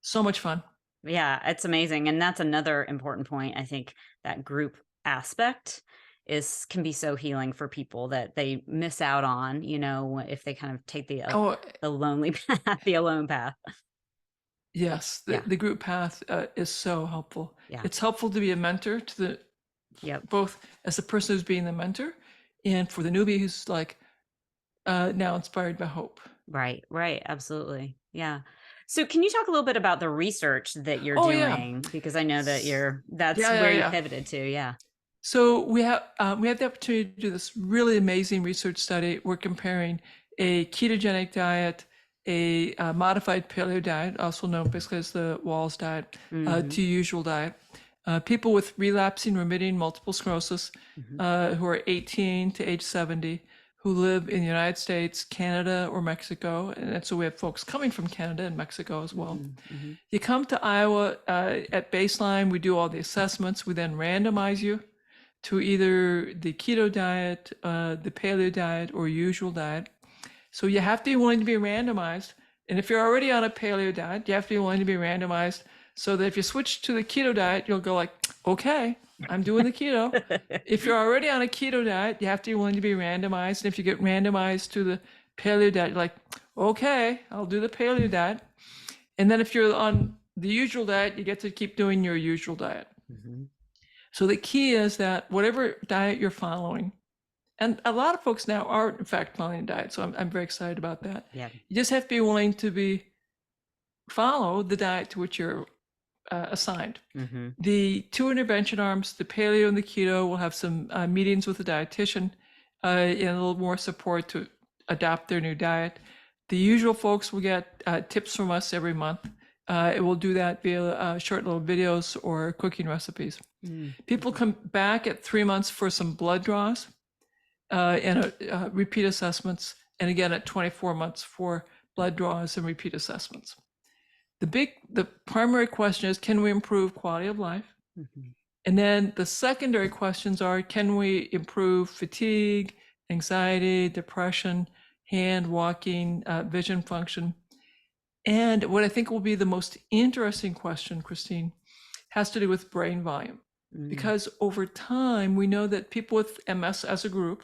So much fun. Yeah, it's amazing. And that's another important point. I think that group aspect can be so healing for people that they miss out on, if they kind of take the lonely path, the alone path. Yes, the group path is so helpful. It's helpful to be a mentor to both as the person who's being the mentor and for the newbie who's like now inspired by hope. Right. Absolutely. Yeah. So can you talk a little bit about the research that you're Oh yeah. doing? Because I know that that's Yeah, yeah, where you yeah. pivoted to. Yeah. So we have the opportunity to do this really amazing research study. We're comparing a ketogenic diet, a modified paleo diet, also known basically as the Wahls diet, Hmm. to usual diet. People with relapsing, remitting multiple sclerosis, Hmm. who are 18 to age 70, who live in the United States, Canada, or Mexico, and so we have folks coming from Canada and Mexico as well. Hmm. Hmm. You come to Iowa at baseline. We do all the assessments. We then randomize you to either the keto diet, the paleo diet, or usual diet. So you have to be willing to be randomized. And if you're already on a paleo diet, you have to be willing to be randomized so that if you switch to the keto diet, you'll go like, okay, I'm doing the keto. If you're already on a keto diet, you have to be willing to be randomized. And if you get randomized to the paleo diet, you're like, okay, I'll do the paleo diet. And then if you're on the usual diet, you get to keep doing your usual diet. Hmm. So the key is that whatever diet you're following, and a lot of folks now are in fact following a diet, so I'm very excited about that. Yeah. You just have to be willing to follow the diet to which you're assigned. Hmm. The two intervention arms, the paleo and the keto, will have some meetings with the dietitian and a little more support to adopt their new diet. The usual folks will get tips from us every month. It will do that via short little videos or cooking recipes. People come back at 3 months for some blood draws and repeat assessments, and again at 24 months for blood draws and repeat assessments. The primary question is, can we improve quality of life? Hmm. And then the secondary questions are, can we improve fatigue, anxiety, depression, hand, walking, vision function? And what I think will be the most interesting question, Christine, has to do with brain volume. Because over time, we know that people with MS as a group,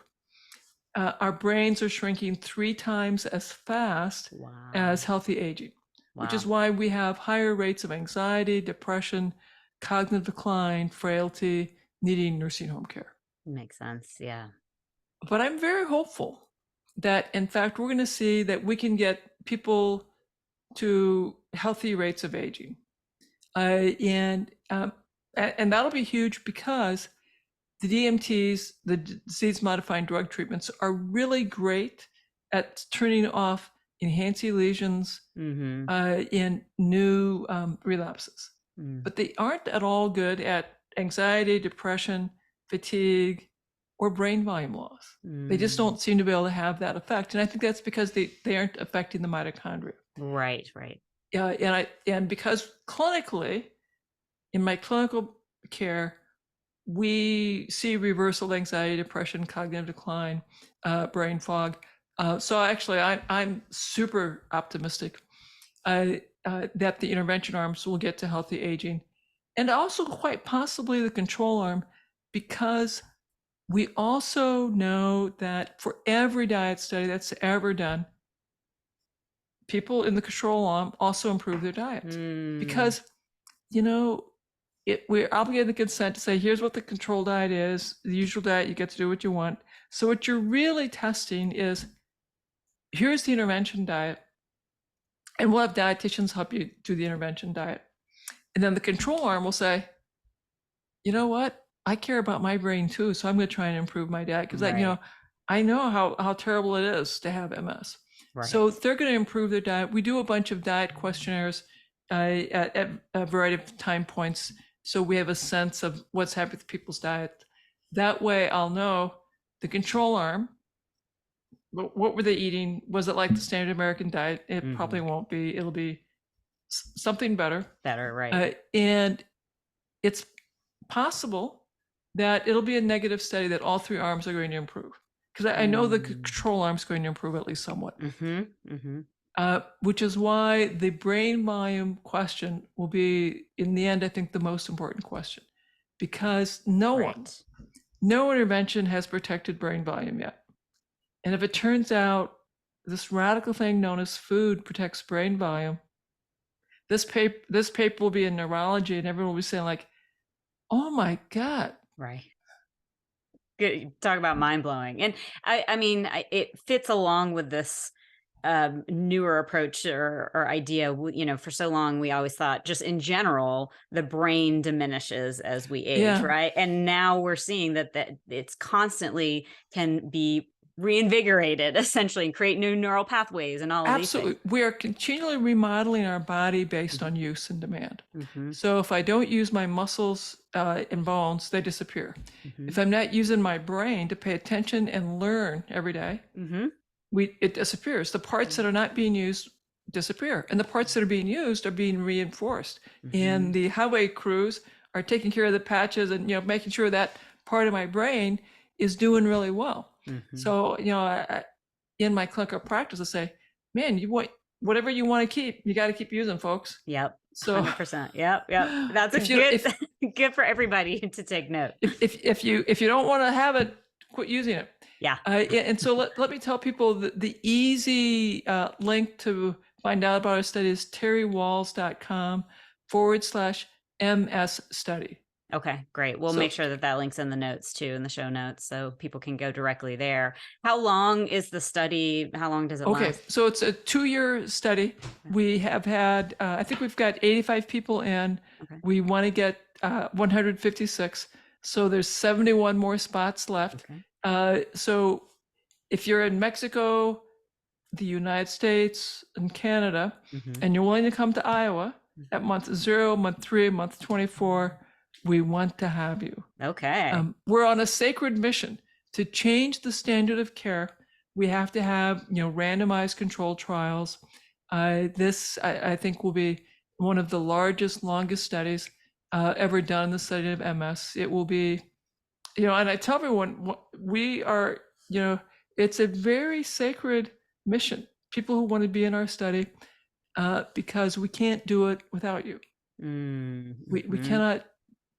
our brains are shrinking 3 times as fast Wow. as healthy aging, which is Wow. why we have higher rates of anxiety, depression, cognitive decline, frailty, needing nursing home care. Makes sense. Yeah. But I'm very hopeful that, in fact, we're going to see that we can get people to healthy rates of aging. And that'll be huge because the DMTs, the disease modifying drug treatments, are really great at turning off enhancing lesions Hmm. in new relapses. Mm. But they aren't at all good at anxiety, depression, fatigue, or brain volume loss. They just Mm. don't seem to be able to have that effect. And I think that's because they aren't affecting the mitochondria. Right. Right. And because clinically, in my clinical care, we see reversal of anxiety, depression, cognitive decline, brain fog. So actually, I'm super optimistic that the intervention arms will get to healthy aging, and also quite possibly the control arm, because we also know that for every diet study that's ever done, people in the control arm also improve their diets Mm. because, you know, we're obligated to consent to say, here's what the control diet is, the usual diet, you get to do what you want. So what you're really testing is, here's the intervention diet, and we'll have dietitians help you do the intervention diet. And then the control arm will say, you know what? I care about my brain too, so I'm going to try and improve my diet because Right. I know how terrible it is to have MS. Right. So they're going to improve their diet. We do a bunch of diet questionnaires at a variety of time points, so we have a sense of what's happening with people's diet. That way, I'll know the control arm. What were they eating? Was it like the standard American diet? It probably Hmm. won't be. It'll be something better. Better. Right. And it's possible that it'll be a negative study that all 3 arms are going to improve. Because I know the Mm. control arm is going to improve at least somewhat. Hmm. Hmm. Which is why the brain volume question will be, in the end, I think the most important question. Because Right. no intervention has protected brain volume yet. And if it turns out this radical thing known as food protects brain volume, this paper will be in neurology and everyone will be saying like, oh my God. Right. Good. Talk about mind blowing. And I mean, it fits along with this newer approach or idea. For so long we always thought just in general the brain diminishes as we age, Yeah, right? And now we're seeing that it's constantly can be reinvigorated essentially and create new neural pathways and all of these things. absolutely. We are continually remodeling our body based Hmm. on use and demand. Hmm. So if I don't use my muscles and bones, they disappear. Hmm. If I'm not using my brain to pay attention and learn every day, Hmm. it disappears. The parts that are not being used disappear, and the parts that are being used are being reinforced. Hmm. And the highway crews are taking care of the patches and making sure that part of my brain is doing really well. Hmm. So in my clinical practice, I say, man, you want whatever you want to keep, you got to keep using, folks. Yep. So 100%. Yep. Yep. That's a if you good good for everybody to take note. if you don't want to have it, quit using it. Yeah. And so let me tell people the easy link to find out about our study is terrywahls.com/MS study. Okay, great. We'll make So, sure that that link's in the notes too, in the show notes, so people can go directly there. How long is the study? How long does it okay, last? so it's a 2-year study. We have had, I think we've got 85 people in. Okay. We want to get 156. So there's 71 more spots left. Okay. So if you're in Mexico, the United States, and Canada, Hmm. and you're willing to come to Iowa at month 0, month 3, month 24, we want to have you. Okay. We're on a sacred mission to change the standard of care. We have to have randomized controlled trials. This I think will be one of the largest, longest studies ever done in the study of MS. It will be, and I tell everyone we are, it's a very sacred mission. People who want to be in our study, because we can't do it without you. We Mm-hmm. cannot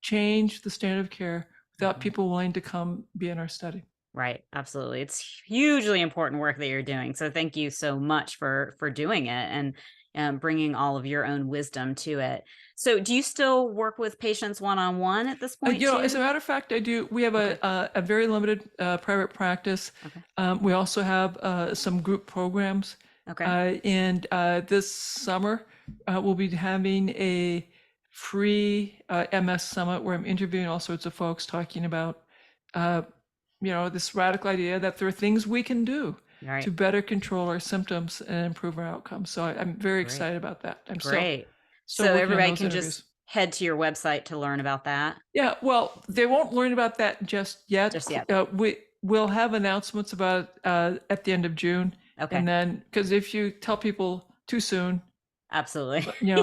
change the standard of care without Hmm. people willing to come be in our study. Right. Absolutely. It's hugely important work that you're doing. So thank you so much for doing it and bringing all of your own wisdom to it. So do you still work with patients one on one at this point As a too? matter of fact, I do. We have Okay. a very limited private practice. Okay. We also have some group programs. Okay. And this summer, we'll be having a free MS summit where I'm interviewing all sorts of folks talking about, uh, this radical idea that there are things we can do All right. to better control our symptoms and improve our outcomes. So I'm very Great. excited about that. I'm Great. still So working on everybody those can just interviews. head to your website to learn about that Yeah, well, they won't learn about that just yet. just yet. We will have announcements about it at the end of June, Okay. and then because if you tell people too soon, Absolutely. we're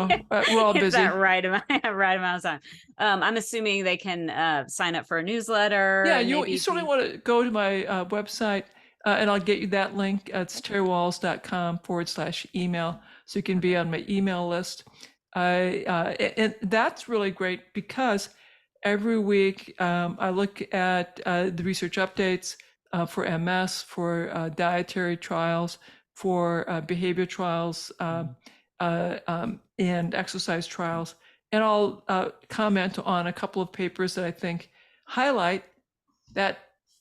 all It's that busy. right amount of time. I'm assuming they can sign up for a newsletter Yeah, and you maybe certainly be want to go to my website, and I'll get you that link. It's terrywalls.com/email, so you can be on my email list. And that's really great because every week I look at the research updates for MS, for dietary trials, for behavior trials, Mhm. and exercise trials. And I'll comment on a couple of papers that I think highlight that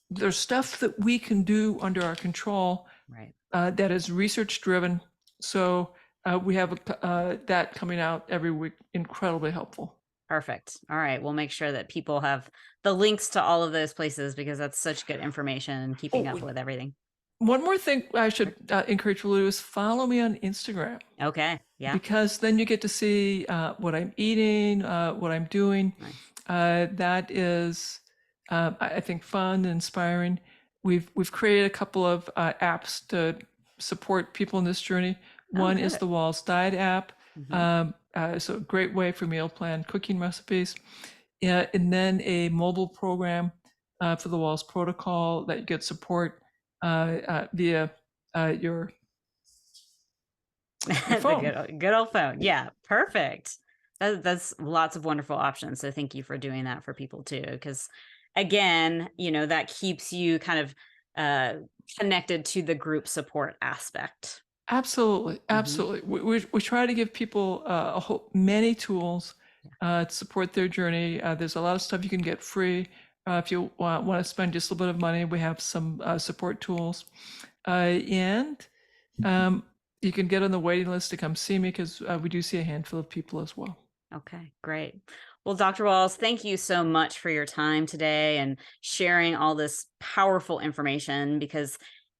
there's stuff that we can do under our control Right. that is research driven. So we have that coming out every week, incredibly helpful. Perfect. All right. We'll make sure that people have the links to all of those places because that's such good information and keeping up Oh, with everything. one more thing I should encourage people to do is follow me on Instagram, Okay. Yeah. because then you get to see what I'm eating, what I'm doing. Nice. That is, I think, fun and inspiring. We've created a couple of apps to support people in this journey. Oh, One is good. the Wahls Diet app. Hmm. It's a great way for meal plan cooking recipes. And then a mobile program for the Wahls Protocol that you get support via your The phone. good old phone. Yeah. Perfect. That's lots of wonderful options. So thank you for doing that for people too. Because again, that keeps you kind of uh, connected to the group support aspect. Absolutely, Hmm. absolutely. We try to give people many tools to support their journey. There's a lot of stuff you can get free. If you want to spend just a little bit of money, we have some support tools. And Um, you can get on the waiting list to come see me because we do see a handful of people as well. Okay, great. Well, Dr. Walls, thank you so much for your time today and sharing all this powerful information because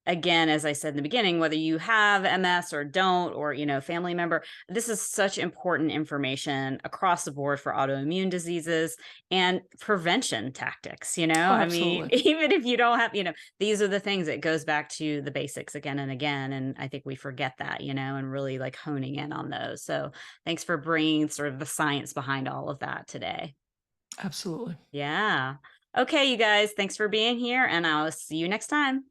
again, as I said in the beginning, whether you have MS or don't, or, family member, this is such important information across the board for autoimmune diseases and prevention tactics, Oh, I mean, absolutely. even if you don't have, these are the things that goes back to the basics again and again. And I think we forget that, and really like honing in on those. So thanks for bringing sort of the science behind all of that today. Absolutely. Yeah. Okay, you guys, thanks for being here, and I'll see you next time.